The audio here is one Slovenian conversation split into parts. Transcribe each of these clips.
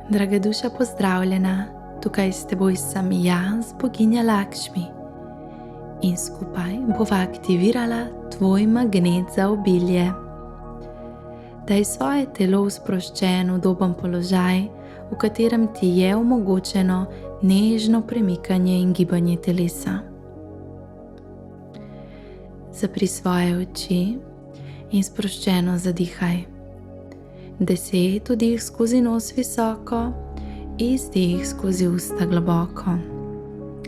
Draga duša, pozdravljena, tukaj s teboj sem jaz, boginja Lakšmi. In skupaj bova aktivirala tvoj magnet za obilje. Daj svoje telo v sproščen, udoben položaj, v katerem ti je omogočeno nežno premikanje in gibanje telesa. Zapri svoje oči in sproščeno zadihaj. 10 vdih skozi nos visoko, izdih skozi usta globoko.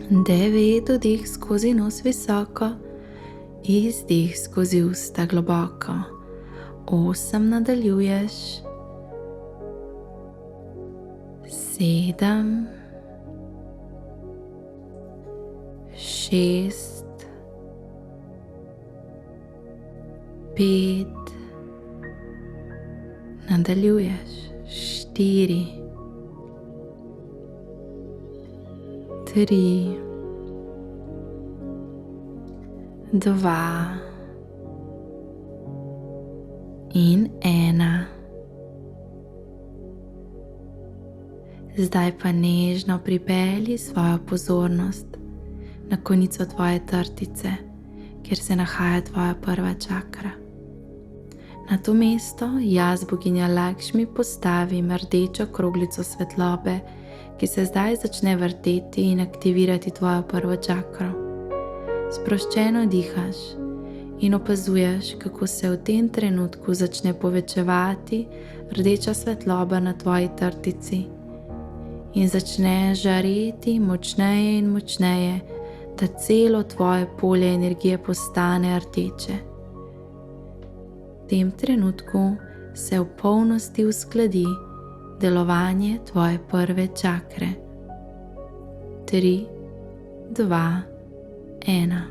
9 vdih skozi nos visoko, izdih skozi usta globoko. 8 nadaljuješ. 7, 6, 5, nadaljuješ. 4, 3, 2 in 1. Zdaj pa nežno pripelji svojo pozornost na konico tvoje trtice, kjer se nahaja tvoja prva čakra. Na to mesto jaz, boginja Lakšmi, postavim rdečo kroglico svetlobe, ki se zdaj začne vrteti in aktivirati tvojo prvo čakro. Sproščeno dihaš in opazuješ, kako se v tem trenutku začne povečevati rdeča svetloba na tvoji trtici in začne žareti močneje in močneje, da celo tvoje polje energije postane rdeče. V tem trenutku se v polnosti uskladi delovanje tvoje prve čakre. 3, 2, 1.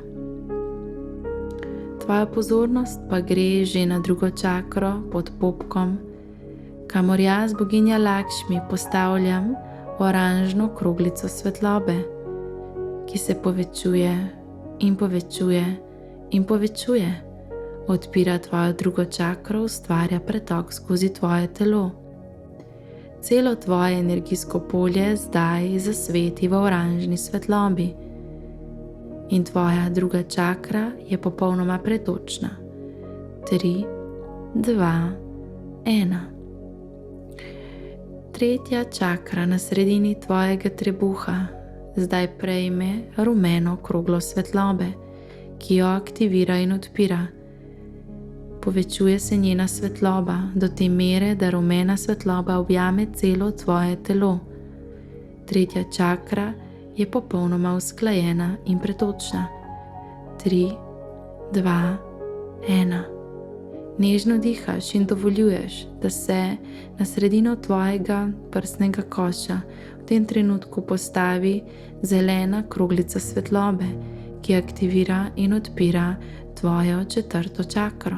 Tvoja pozornost pa gre že na drugo čakro pod popkom, kamor jaz, boginja Lakšmi, postavljam oranžno kroglico svetlobe, ki se povečuje in povečuje in povečuje. Odpira tvojo drugo čakro, ustvarja pretok skozi tvoje telo. Celo tvoje energijsko polje zdaj zasveti v oranžni svetlobi in tvoja druga čakra je popolnoma pretočna. 3, 2, 1. Tretja čakra na sredini tvojega trebuha zdaj prejme rumeno kroglo svetlobe, ki jo aktivira in odpira. Povečuje se njena svetloba do te mere, da rumena svetloba objame celo tvoje telo. Tretja čakra je popolnoma usklajena in pretočna. 3, 2, 1. Nežno dihaš in dovoljuješ, da se na sredino tvojega prsnega koša v tem trenutku postavi zelena kroglica svetlobe, ki aktivira in odpira tvojo četrto čakro.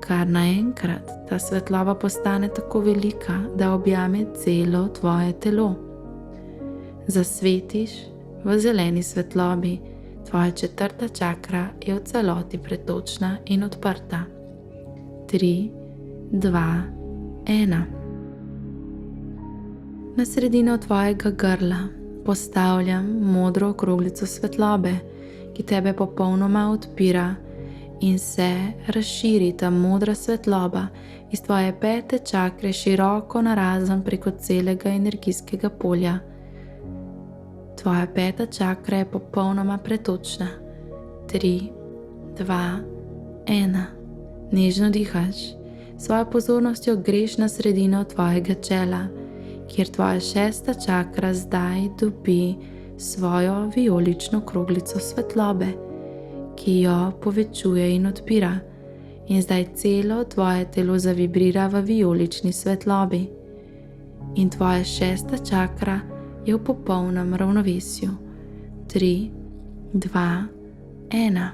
Kar naenkrat ta svetloba postane tako velika, da objame celo tvoje telo. Zasvetiš v zeleni svetlobi, tvoja četrta čakra je v celoti pretočna in odprta. 3, 2, 1. Na sredino tvojega grla postavljam modro kroglico svetlobe, ki tebe popolnoma odpira in se razširi ta modra svetloba iz tvoje pete čakre široko narazen preko celega energijskega polja. Tvoja peta čakra je popolnoma pretočna. 3, 2, 1. Nežno dihaš, svojo pozornostjo greš na sredino tvojega čela, kjer tvoja šesta čakra zdaj dobi svojo vijolično kroglico svetlobe, ki jo povečuje in odpira, in zdaj celo tvoje telo zavibrira v vijolični svetlobi. In tvoja šesta čakra je v popolnem ravnovesju. 3, 2, 1.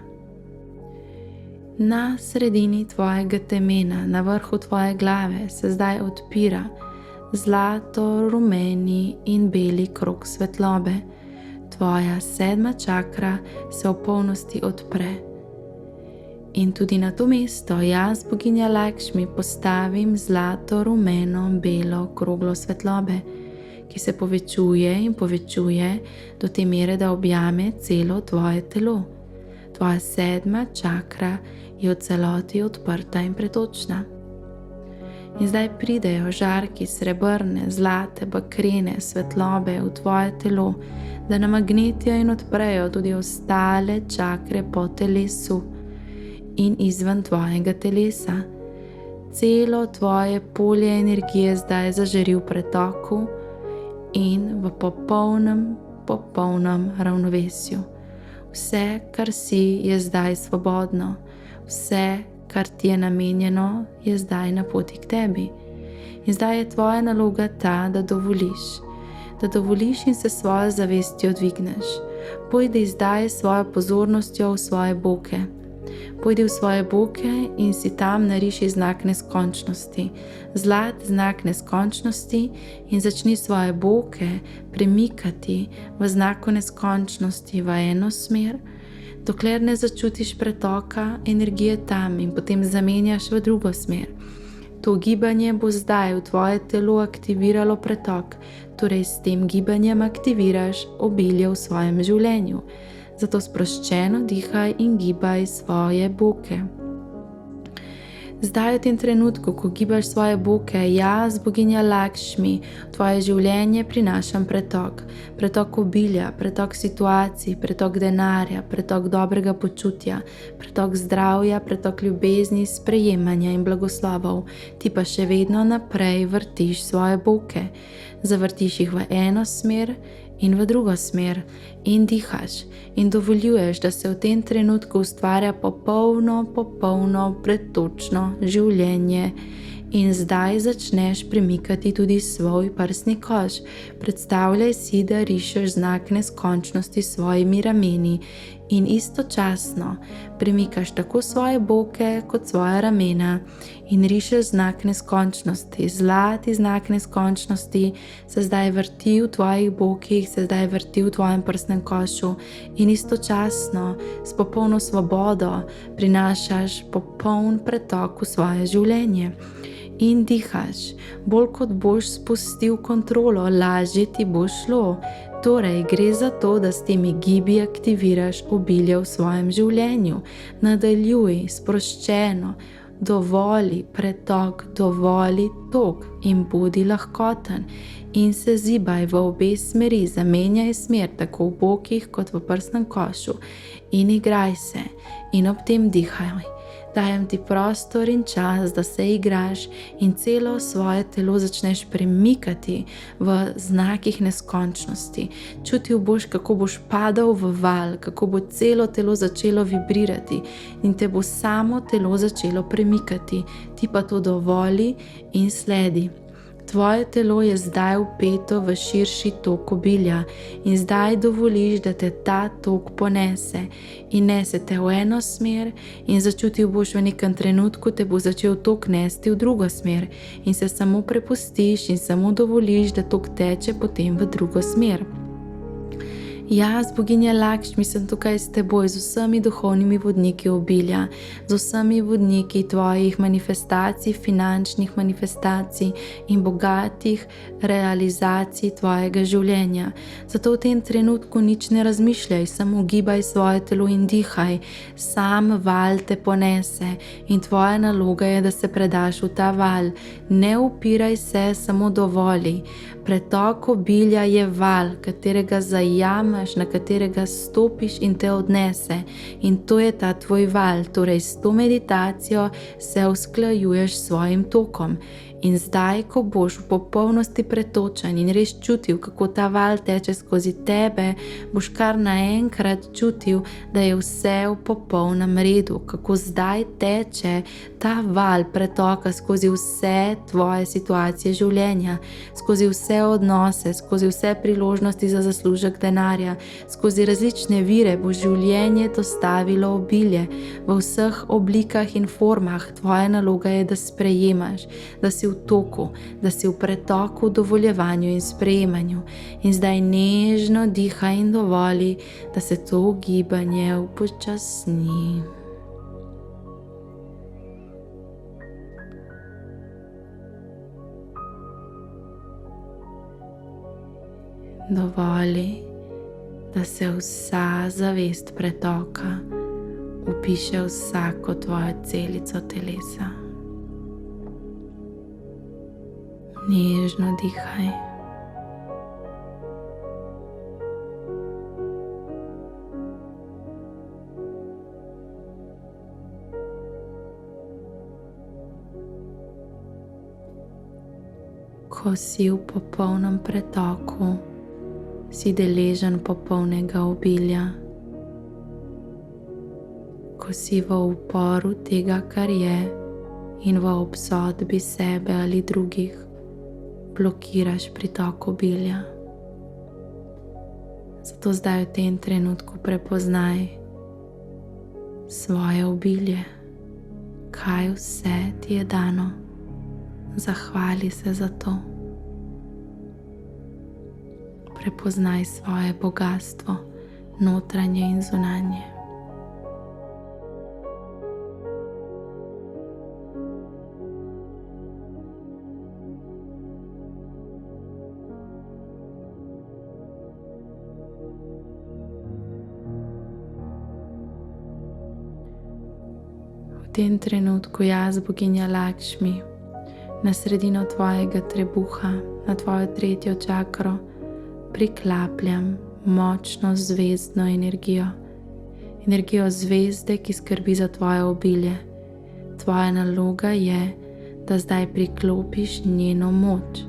Na sredini tvojega temena, na vrhu tvoje glave, se zdaj odpira zlato, rumeni in beli krog svetlobe. Tvoja sedma čakra se v polnosti odpre In tudi na to mesto jaz, boginja Lakšmi, postavim zlato, rumeno, belo kroglo svetlobe, ki se povečuje in povečuje do te mere, da objame celo tvoje telo. Tvoja 7. čakra je v celoti odprta in pretočna. In zdaj pridejo žarki srebrne, zlate, bakrene svetlobe v tvoje telo, da namagnetijo in odprejo tudi ostale čakre po telesu in izven tvojega telesa. Celo tvoje polje energije zdaj zažari v pretoku in v popolnem ravnovesju. Vse, kar si, je zdaj svobodno. Vse, kar ti je namenjeno, je zdaj na poti k tebi. In zdaj je tvoja naloga ta, da dovoliš in se svojo zavestjo dvigneš. Pojdi zdaj s svojo pozornostjo v svoje boke. Pojdi v svoje boke in si tam nariši znak neskončnosti, zlat znak neskončnosti, in začni svoje boke premikati v znaku neskončnosti v eno smer, dokler ne začutiš pretoka energije tam in potem zamenjaš v drugo smer. To gibanje bo zdaj v tvoje telo aktiviralo pretok, torej s tem gibanjem aktiviraš obilje v svojem življenju. Zato sproščeno dihaj in gibaj svoje boke. Zdaj v tem trenutku, ko gibaš svoje boke, jaz, boginja Lakšmi, v tvoje življenje prinašam pretok. Pretok obilja, pretok situacij, pretok denarja, pretok dobrega počutja, pretok zdravja, pretok ljubezni, sprejemanja in blagoslovov. Ti pa še vedno naprej vrtiš svoje boke. Zavrtiš jih v eno smer in v drugo smer in dihaš in dovoljuješ, da se v tem trenutku ustvarja popolno, pretočno življenje. In zdaj začneš premikati tudi svoj prsni koš. Predstavljaj si, da rišeš znak neskončnosti s svojimi rameni in istočasno premikaš tako svoje boke kot svoja ramena in rišeš znak neskončnosti. Zlati znak neskončnosti se zdaj vrti v tvojih bokih, se zdaj vrti v tvojem prsnem košu in istočasno s popolno svobodo prinašaš popoln pretok v svoje življenje. In dihaš, bolj kot boš spustil kontrolo, lažje ti bo šlo. Torej, gre za to, da s temi gibi aktiviraš obilje v svojem življenju. Nadaljuj sproščeno, dovoli pretok, dovoli tok in bodi lahkoten. In se zibaj v obe smeri, zamenjaj smer tako v bokih kot v prsnem košu. In igraj se in ob tem dihaj. Dajem ti prostor in čas, da se igraš in celo svoje telo začneš premikati v znakih neskončnosti. Čutil boš, kako boš padal v val, kako bo celo telo začelo vibrirati in te bo samo telo začelo premikati. Ti pa to dovoli in sledi. Tvoje telo je zdaj vpeto v širši tok obilja in zdaj dovoliš, da te ta tok ponese in nese te v eno smer in začutil boš v nekem trenutku, te bo začel tok nesti v drugo smer in se samo prepustiš in samo dovoliš, da tok teče potem v drugo smer. Jaz, boginja Lakšmi, sem tukaj s teboj, z vsemi duhovnimi vodniki obilja, z vsemi vodniki tvojih manifestacij, finančnih manifestacij in bogatih realizacij tvojega življenja. Zato v tem trenutku nič ne razmišljaj, samo gibaj svoje telo in dihaj. Sam val te ponese in tvoja naloga je, da se predaš v ta val. Ne upiraj se, samo dovoli. Pretok obilja je val, katerega zajameš, na katerega stopiš in te odnese. In to je ta tvoj val, torej s to meditacijo se usklajuješ s svojim tokom. In zdaj, ko boš v popolnosti pretočen in res čutil, kako ta val teče skozi tebe, boš kar naenkrat čutil, da je vse v popolnem redu, kako zdaj teče ta val pretoka skozi vse tvoje situacije življenja, skozi vse odnose, skozi vse priložnosti za zaslužek denarja, skozi različne vire bo življenje dostavilo obilje v vseh oblikah in formah. Tvoja naloga je, da sprejemaš, da si v toku, da si v pretoku, dovoljevanju in sprejemanju. In zdaj nežno dihaj in dovoli, da se to gibanje upočasni. Dovoli, da se vsa zavest pretoka vpiše vsako tvojo celico telesa. Nežno dihaj. Ko si v popolnem pretoku, si deležen popolnega obilja. Ko si v uporu tega, kar je, in v obsodbi sebe ali drugih, blokiraš pritok obilja. Zato zdaj v tem trenutku prepoznaj svoje obilje, kaj vse ti je dano. Zahvali se za to. Prepoznaj svoje bogastvo, notranje in zunanje. V tem trenutku jaz, boginja Lakšmi, na sredino tvojega trebuha, na tvojo tretjo čakro, priklapljam močno zvezdno energijo. Energijo zvezde, ki skrbi za tvoje obilje. Tvoja naloga je, da zdaj priklopiš njeno moč.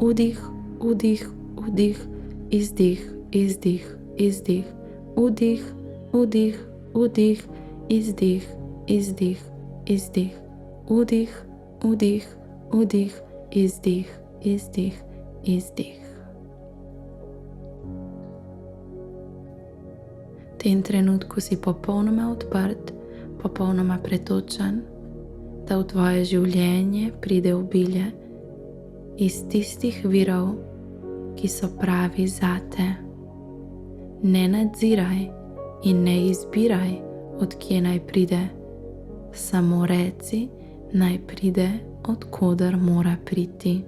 Vdih, vdih, vdih, izdih, izdih, izdih. Vdih, vdih, vdih, izdih, izdih, izdih. Vdih, vdih, vdih, izdih, izdih, izdih. V tem trenutku si popolnoma odprt, popolnoma pretočen, da v tvoje življenje pride obilje iz tistih virov, ki so pravi zate. Ne nadziraj in ne izbiraj, od kje naj pride, samo reci, naj pride, od koder mora priti.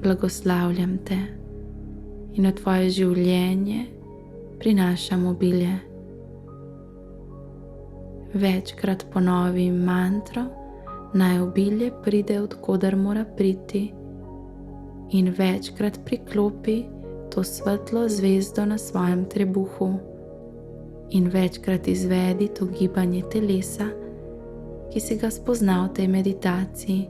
Blagoslavljam te in v tvoje življenje prinašam obilje. Večkrat ponovi mantro, naj obilje pride, od koder mora priti, in večkrat priklopi to svetlo zvezdo na svojem trebuhu. In večkrat izvedi to gibanje telesa, ki si ga spoznal v tej meditaciji,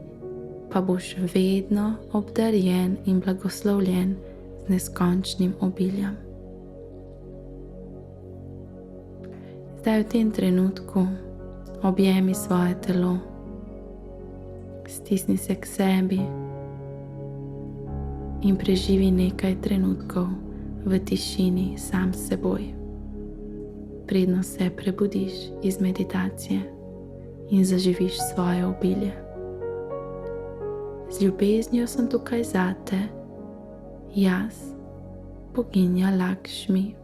pa boš vedno obdarjen in blagoslovljen z neskončnim obiljem. Zdaj v tem trenutku objemi svoje telo, stisni se k sebi in preživi nekaj trenutkov v tišini sam s seboj. Predno se prebudiš iz meditacije in zaživiš svoje obilje. Z ljubeznijo sem tukaj zate, jaz, boginja Lakšmi.